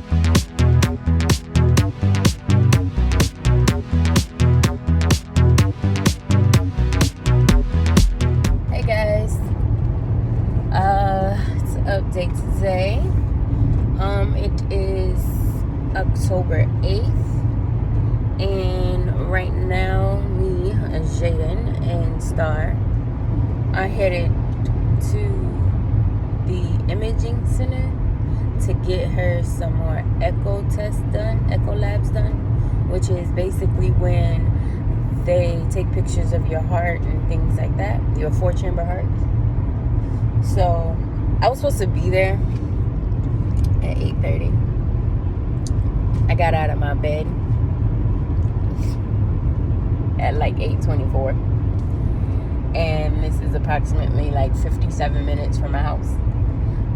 Hey guys, it's an update today. It is October 8th, and right now me and Jaden and Star are headed to the imaging center to get her some more echo labs done, which is basically when they take pictures of your heart and things like that, your 4-chamber heart. So I was supposed to be there at 8:30. I got out of my bed at like 8:24, and this is approximately like 57 minutes from my house.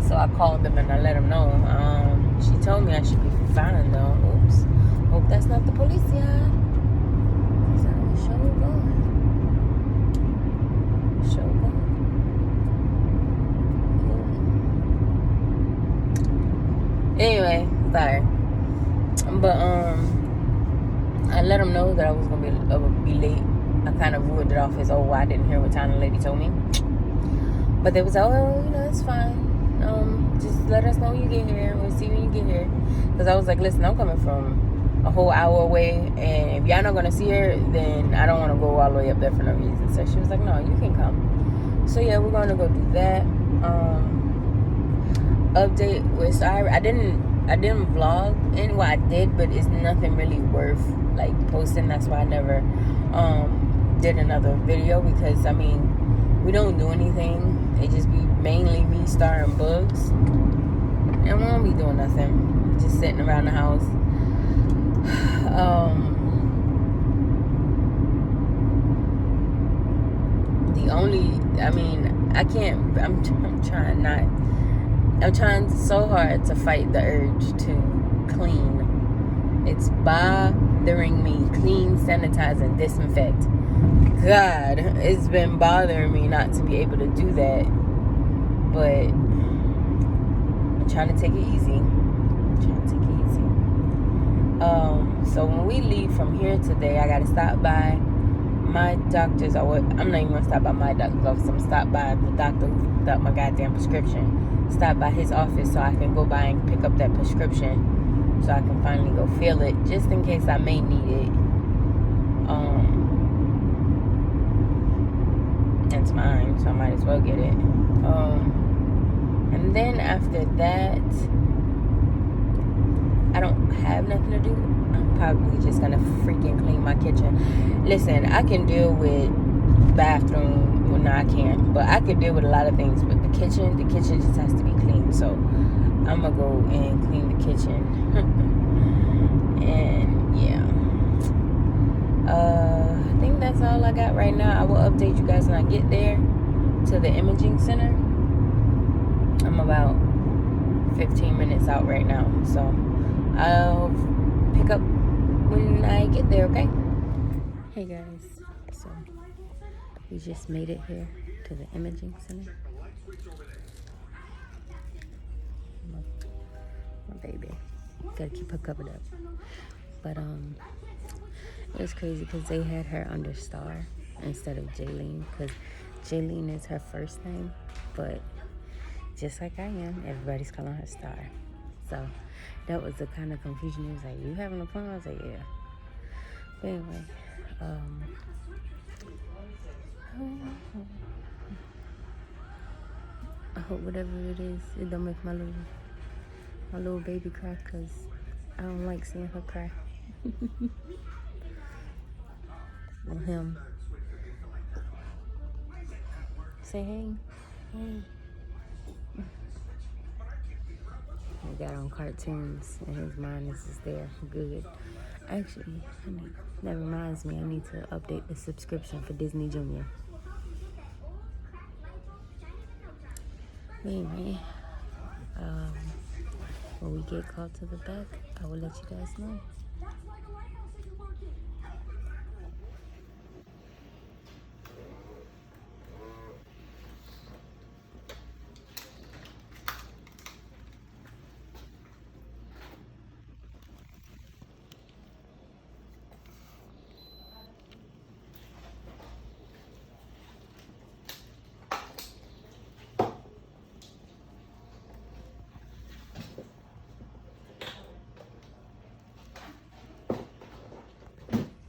So I called them and I let them know. She told me I should be fine though. Oops, hope that's not the police, yeah. Anyway, sorry. But I let him know that I was gonna be late. I kind of ruled it off as, oh, I didn't hear what time the lady told me. But they was, oh, it's fine. Just let us know when you get here. We'll see when you get here. Because I was like, listen, I'm coming from a whole hour away, and if y'all not gonna see her, then I don't want to go all the way up there for no reason. So she was like, no, you can come. So yeah, we're gonna go do that. Update with I didn't vlog. Anyway, I did, but it's nothing really worth like posting. That's why I never did another video, because I mean, we don't do anything. It just be mainly me, Star, and Bugs, and we won't be doing nothing, just sitting around the house. I'm trying so hard to fight the urge to clean. It's bothering me. Clean, sanitize, and disinfect. God, it's been bothering me not to be able to do that. But I'm trying to take it easy. So when we leave from here today, I gotta stop by my doctor's. I'm not even gonna stop by my doctor's office. I'm gonna stop by the doctor who picked up my goddamn prescription. Stop by his office so I can go by and pick up that prescription, so I can finally go fill it, just in case I may need it. It's mine, so I might as well get it. And then after that, I don't have nothing to do. I'm probably just gonna freaking clean my kitchen. Listen, I can deal with bathroom. Well, no, I can't, but I can deal with a lot of things. But the kitchen just has to be clean. So I'm gonna go and clean the kitchen. And yeah, I think that's all I got right now. I will update you guys when I get there to the imaging center. I'm about 15 minutes out right now, so I'll pick up when I get there, okay? Hey guys, so we just made it here to the imaging center. My baby, gotta keep her covered up. But it was crazy because they had her under Star instead of Jaylene, because Jaylene is her first name, but just like I am, everybody's calling her Star. So that was the kind of confusion. He was like, you having a plan? I was like, yeah. But anyway, I hope whatever it is, it don't make my little baby cry, because I don't like seeing her cry. Or him. Say hey. Hey. He got on cartoons and his mind is just there. Good. Actually, that reminds me, I need to update the subscription for Disney Junior. Anyway, when we get called to the back, I will let you guys know.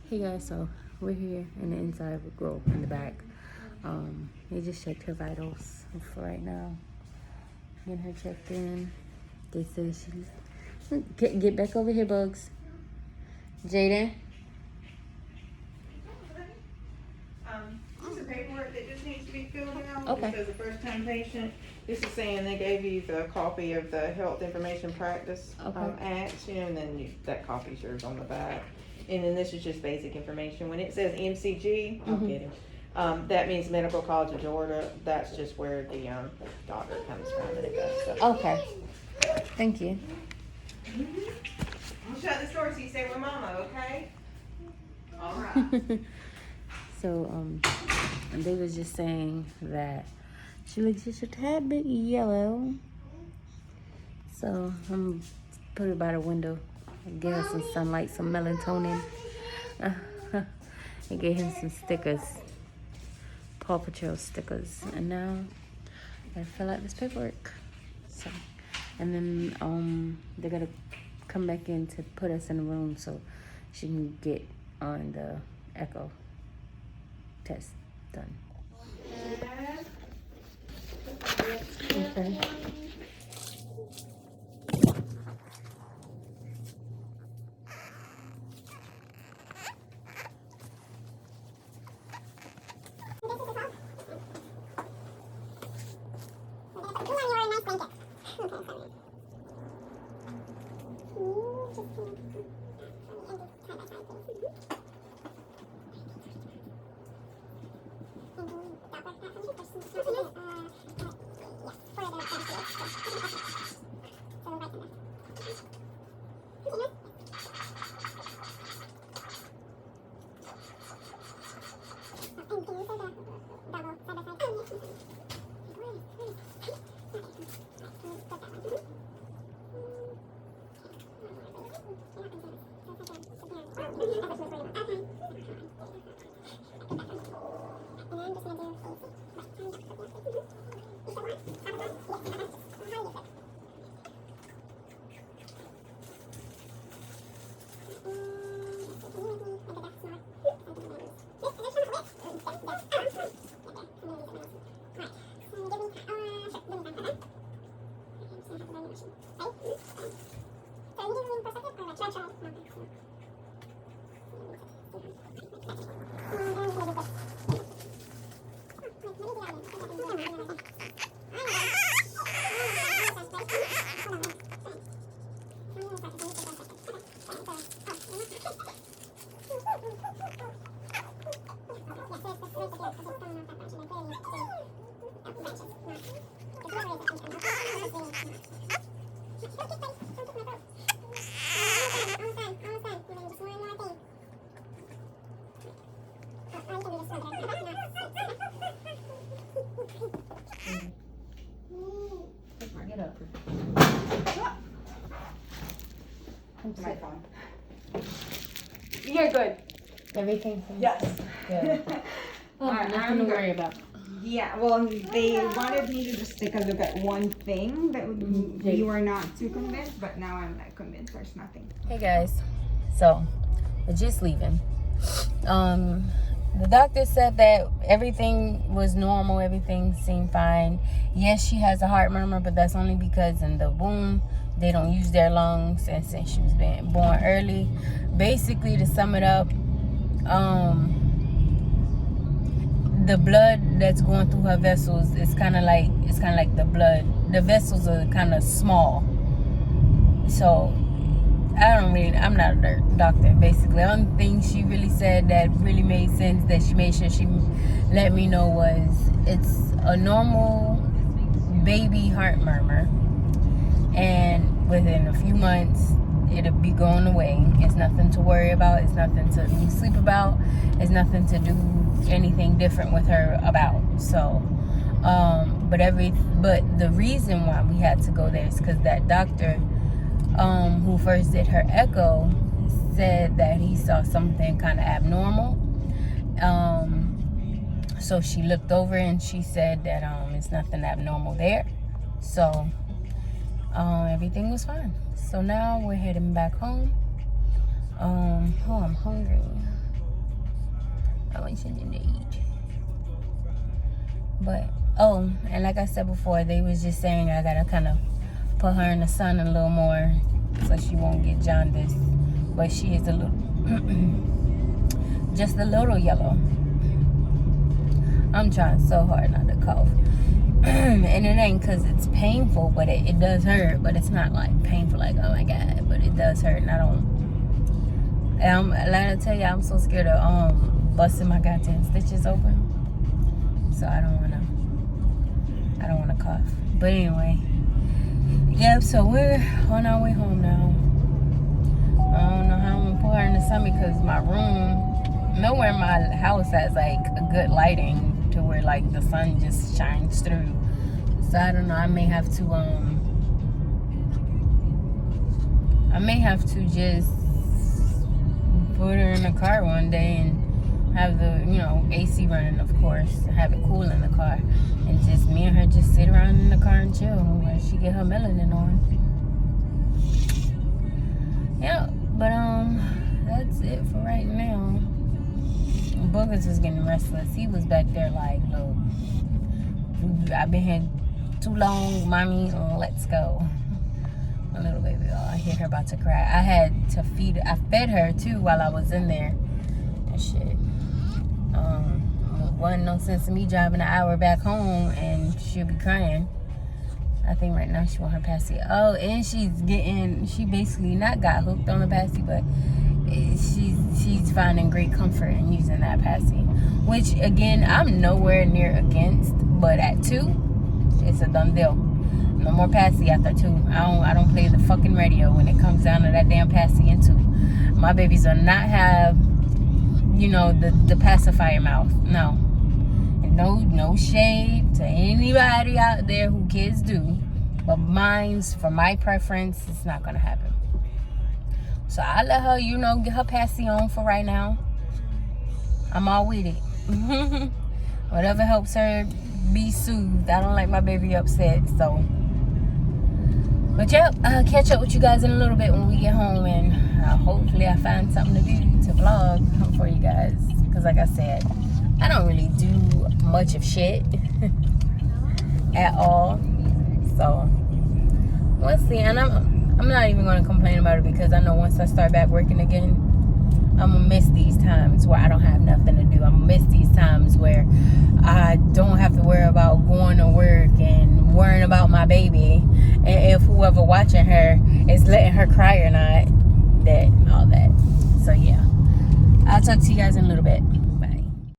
Hey guys, so we're here in the inside, we go in the back. They just checked her vitals for right now. Getting her checked in. They said she's... Get back over here, Bugs. Jaden? Some paperwork that just needs to be filled out. Okay. It says a first-time patient. This is saying they gave you the copy of the Health Information Practice Act, and then that copy's yours on the back. And then this is just basic information. When it says MCG, I'll get him. That means Medical College of Georgia. That's just where the doctor comes from and it does stuff. Okay. Thank you. I'll shut this door so you say we're mama, okay? All right. So, and they was just saying that she looks just a tad bit yellow. So, I'm put her by the window and get her some sunlight, some melatonin. I gave him some stickers, Paw Patrol stickers. And now I fill out this paperwork. So, and then they're gonna come back in to put us in the room so she can get on the echo test done. Okay. Get up. My phone. You're good. Everything? Yes. Good. Oh, nothing to worry about. Yeah, well, they wanted me to just take a look at one thing that we were not too convinced, but now I'm like convinced there's nothing. Hey guys, so we're just leaving. The doctor said that everything was normal, everything seemed fine. Yes, she has a heart murmur, but that's only because in the womb they don't use their lungs, and since she was being born early. Basically, to sum it up, the blood that's going through her vessels is kind of like the vessels are kind of small. So I'm not a doctor, basically. The only thing she really said that really made sense, that she made sure she let me know, was it's a normal baby heart murmur, and within a few months it'll be going away. It's nothing to worry about. It's nothing to lose sleep about. It's nothing to do anything different with her about. So but the reason why we had to go there is because that doctor who first did her echo said that he saw something kind of abnormal. So she looked over and she said that it's nothing abnormal there. So everything was fine. So now we're heading back home. I'm hungry. I want something to eat. But, oh, and like I said before, they was just saying I gotta kind of put her in the sun a little more so she won't get jaundice. But she is a little, just a little yellow. I'm trying so hard not to cough. And it ain't because it's painful, but it does hurt. But it's not like painful, like, oh my God. But it does hurt, and I don't. Like I tell you, I'm so scared of busting my goddamn stitches open. So I don't wanna cough. But anyway, yep. So we're on our way home now. I don't know how I'm gonna put her in the sun because my room, nowhere in my house has like a good lighting to where like the sun just shines through. So I don't know. I may have to just put her in the car one day and have the, AC running, of course, have it cool in the car, and just me and her just sit around in the car and chill while she get her melanin on. Yeah, but that's it for right now. Boogers was getting restless. He was back there like, look, I've been here too long, mommy, let's go. My little baby, I hear her about to cry. I had to I fed her too while I was in there and shit. Wasn't no sense in me driving an hour back home and she'll be crying. I think right now she want her passy. Oh, and she basically not got hooked on the passy, but she's finding great comfort in using that passy, which again I'm nowhere near against, but at 2 it's a done deal. No more passy after 2. I don't play the fucking radio when it comes down to that damn passy in 2. My babies will not have the pacifier mouth. No. And no shade to anybody out there who kids do, but mine's, for my preference, it's not gonna happen. So I let her, get her passy on for right now. I'm all with it. Whatever helps her be soothed. I don't like my baby upset, so. But yep, I'll catch up with you guys in a little bit when we get home, and hopefully I find something to do to vlog for you guys. Because like I said, I don't really do much of shit at all. So we'll see. And I'm not even going to complain about it, because I know once I start back working again, I'm going to miss these times where I don't have nothing to do. I'm going to miss these times where I don't have to worry about going to work and worrying about my baby, and if whoever watching her is letting her cry or not, all that. So yeah, I'll talk to you guys in a little bit.